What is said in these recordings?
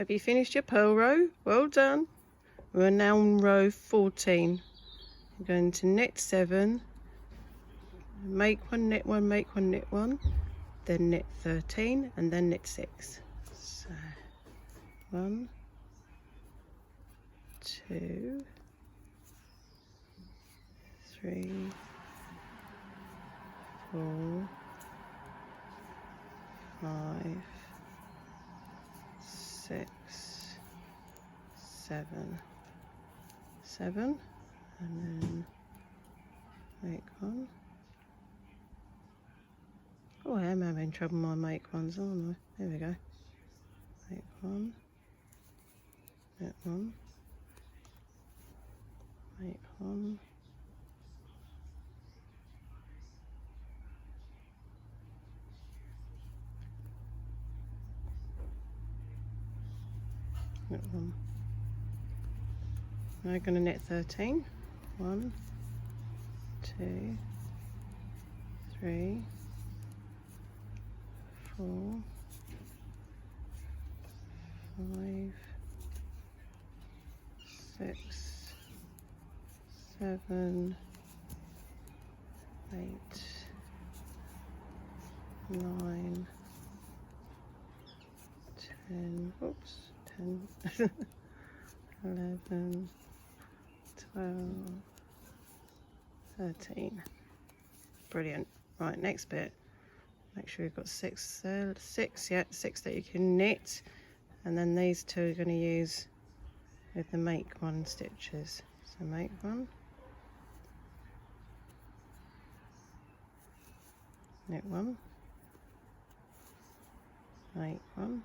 Have you finished your purl row? Well done. We're now on row 14. You're going to knit 7, make 1, knit 1, make 1, knit 1, then knit 13 and then knit 6. So 1, 2, 3, 4, 5, 6, 7, and then make 1. Oh, I am having trouble with my make ones, aren't I? There we go. Make 1, make 1, make 1. Knit 1. Now I'm going to knit 13. 1, 2, 3, 4, 5, 6, 7, 8, 9, 10, oops, 10, 11, 12, 13. Brilliant. Right, next bit. Make sure you've got 6 there. 6, yeah, 6 that you can knit. And then these 2 are going to use with the make 1 stitches. So make 1, knit 1, make 1,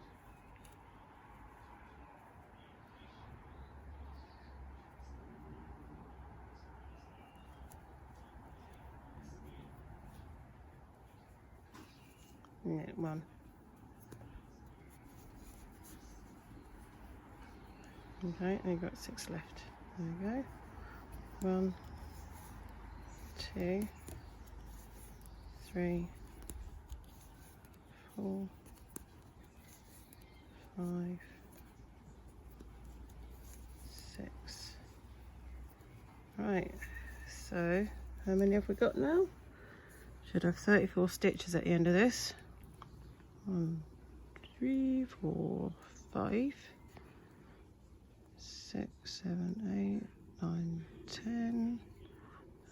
knit 1. Okay, and you've got 6 left. There we go. 1, 2, 3, 4, 5, 6. Right, so how many have we got now? Should have 34 stitches at the end of this. 1, 3, 4, 5, 6, 7, 8, 9, 10,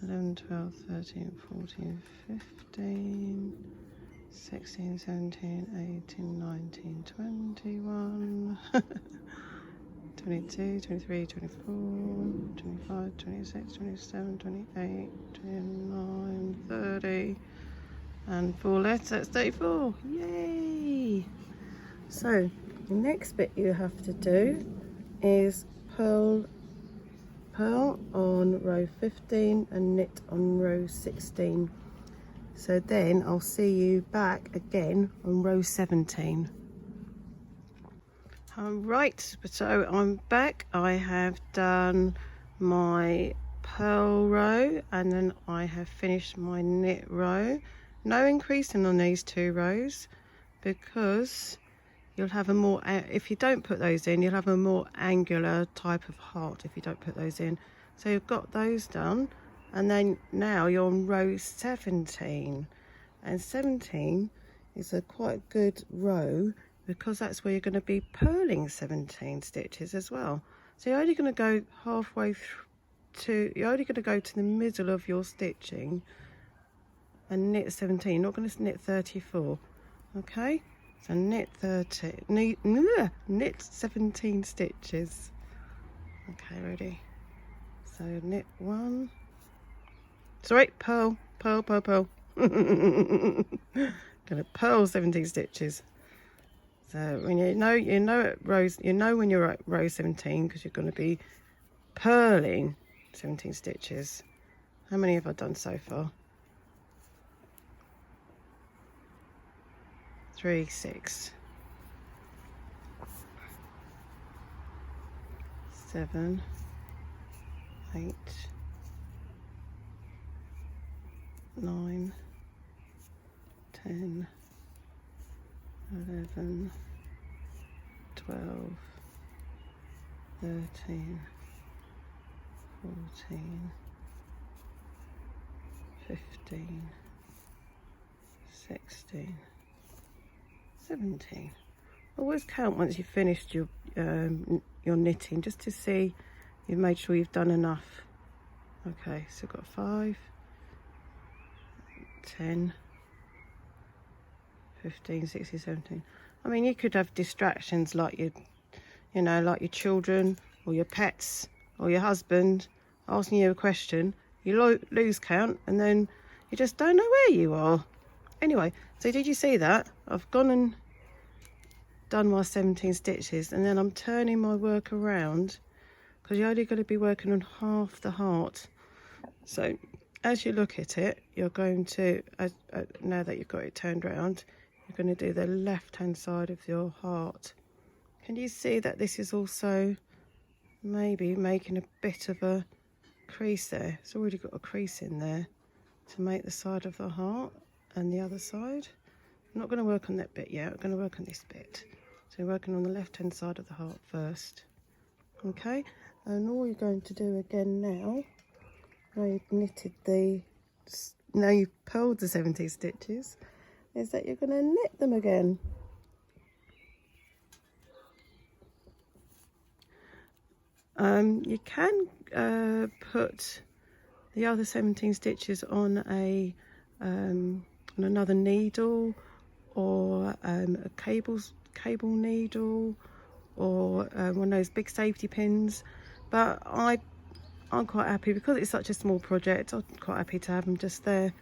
11, 12, 13, 14, 15, 16, 17, 18, 19, 21, 22, 23, 24, 25, 26, 27, 28, 29, 30, and 4 left, that's 34. Yay! So the next bit you have to do is purl on row 15 and knit on row 16. So then I'll see you back again on row 17. Right, so I'm back. I have done my purl row and then I have finished my knit row. No increasing on these 2 rows because you'll have a more, if you don't put those in, you'll have a more angular type of heart if you don't put those in. So you've got those done, and then now you're on row 17. And 17 is a quite good row because that's where you're going to be purling 17 stitches as well. So you're only going to go halfway through you're only going to go to the middle of your stitching and knit 17. You're not going to knit 34. Okay? So knit 17 stitches. Okay, ready? So knit 1. Sorry, purl. Gonna purl 17 stitches. So when you know when you're at row 17 because you're going to be purling 17 stitches. How many have I done so far? 3, 6, 7, 8, 9, 10, 11, 12, 13, 14, 15, 16, 17. Always count once you've finished your knitting, just to see you've made sure you've done enough. Okay, so I've got 5, 10, 15, 16, 17. I mean, you could have distractions like like your children or your pets or your husband asking you a question. You lose count and then you just don't know where you are. Anyway, so did you see that? I've gone and done my 17 stitches, and then I'm turning my work around because you're only going to be working on half the heart. So as you look at it, you're going to, now that you've got it turned around, you're going to do the left hand side of your heart. Can you see that this is also maybe making a bit of a crease there? It's already got a crease in there to make the side of the heart and the other side. I'm not going to work on that bit yet, I'm going to work on this bit. So we're working on the left hand side of the heart first. Okay, and all you're going to do again now you've purled the 17 stitches, is that you're going to knit them again. You can put the other 17 stitches on on another needle, or a cable needle, or one of those big safety pins, but I'm quite happy because it's such a small project. I'm quite happy to have them just there.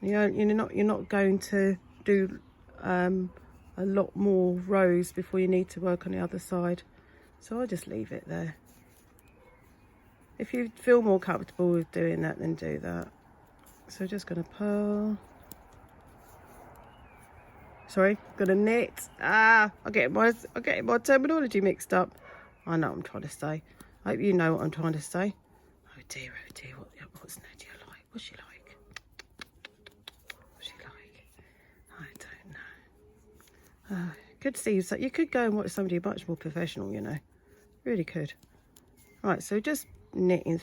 You're not going to do a lot more rows before you need to work on the other side, so I'll just leave it there. If you feel more comfortable with doing that, then do that. So just going to purl. Sorry, gonna knit. I'm getting my terminology mixed up. I know what I'm trying to say. I hope you know what I'm trying to say. Oh dear, what's Nadia like? What's she like? What's she like? I don't know. Could see, so you could go and watch somebody much more professional, really could. Right, so just knitting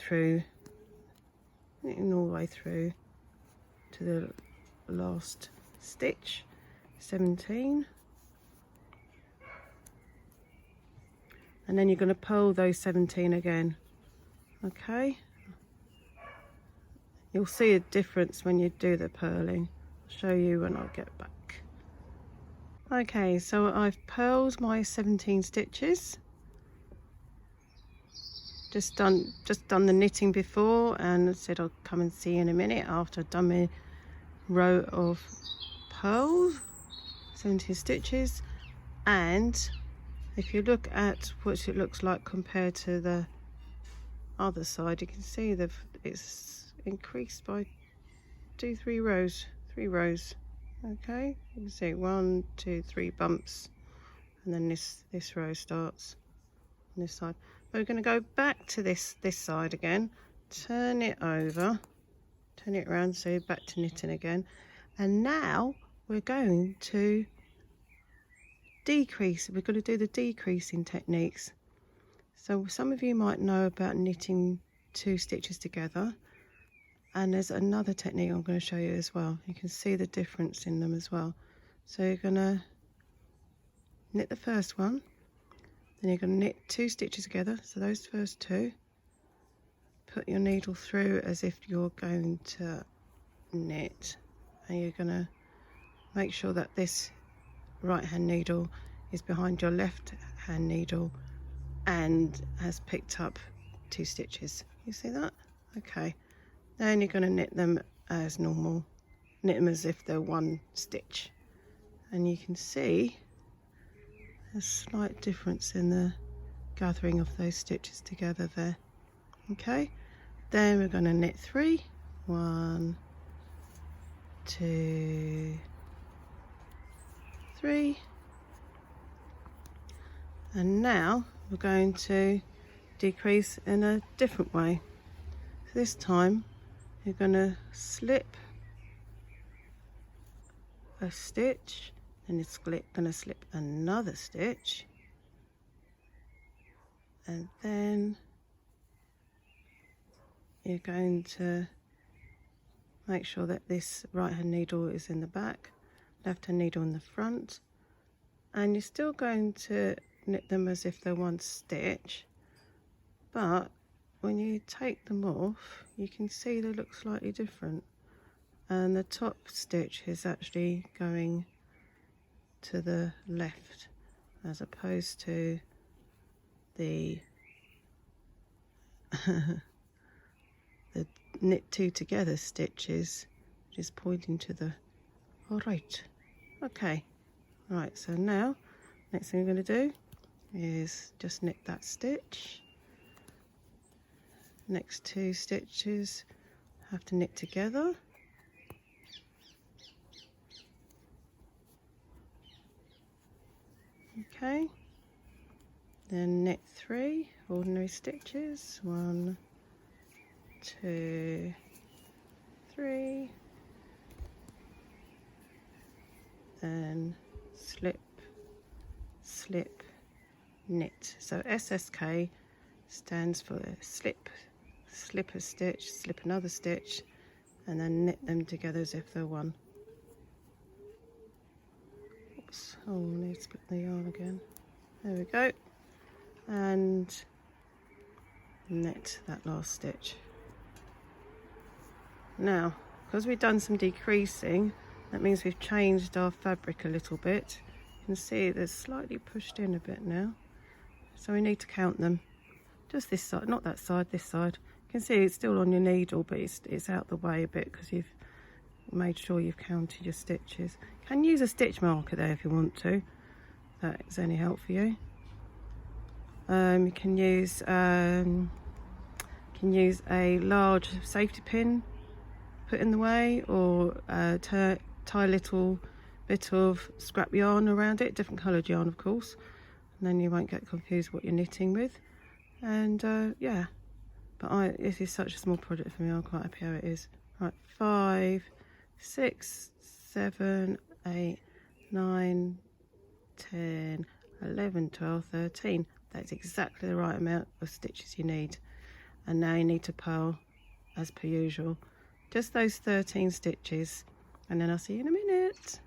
all the way through to the last stitch, 17, and then you're going to purl those 17 again. Okay, you'll see a difference when you do the purling. I'll show you when I get back. Okay, so I've purled my 17 stitches. Just done the knitting before, and I said I'll come and see you in a minute after I've done my row of purls, 17 stitches. And if you look at what it looks like compared to the other side, you can see that it's increased by 3 rows. Okay, you can see 1, 2, 3 bumps, and then this row starts on this side. We're going to go back to this side again, turn it over, turn it around, so back to knitting again. And now we're going to decrease. We're going to do the decreasing techniques. So some of you might know about knitting 2 stitches together, and there's another technique I'm going to show you as well. You can see the difference in them as well. So you're going to knit the first one, then you're going to knit 2 stitches together, so those first 2, put your needle through as if you're going to knit, and you're going to make sure that this right hand needle is behind your left hand needle and has picked up 2 stitches. You see that? Okay, then you're going to knit them as normal, knit them as if they're 1 stitch, and you can see a slight difference in the gathering of those stitches together there. Okay, then we're going to knit 3, 1, 2, 3, and now we're going to decrease in a different way. So this time you're going to slip a stitch, and it's going to slip another stitch, and then you're going to make sure that this right hand needle is in the back, left hand needle in the front, and you're still going to knit them as if they're one stitch, but when you take them off you can see they look slightly different, and the top stitch is actually going to the left as opposed to the the knit two together stitches, which is pointing to the right. Okay, right, so now next thing I'm going to do is just knit that stitch. Next two stitches have to knit together. Okay, then knit 3 ordinary stitches, 1, 2, 3, then slip, slip, knit. So SSK stands for slip, slip a stitch, slip another stitch, and then knit them together as if they're one. Oops, oh, I need to split the yarn again. There we go. And knit that last stitch. Now, because we've done some decreasing, that means we've changed our fabric a little bit. You can see they're slightly pushed in a bit now. So we need to count them. Just this side, not that side, this side. You can see it's still on your needle, but it's out the way a bit because you've made sure you've counted your stitches. You can use a stitch marker there if you want to. If that is any help for you. You can use a large safety pin put in the way, or tie a little bit of scrap yarn around it, different coloured yarn of course, and then you won't get confused what you're knitting with. And yeah, but this is such a small project for me, I'm quite happy how it is. Right, 5, 6, 7, 8, 9, 10, 11, 12, 13. That's exactly the right amount of stitches you need. And now you need to purl as per usual. Just those 13 stitches, and then I'll see you in a minute.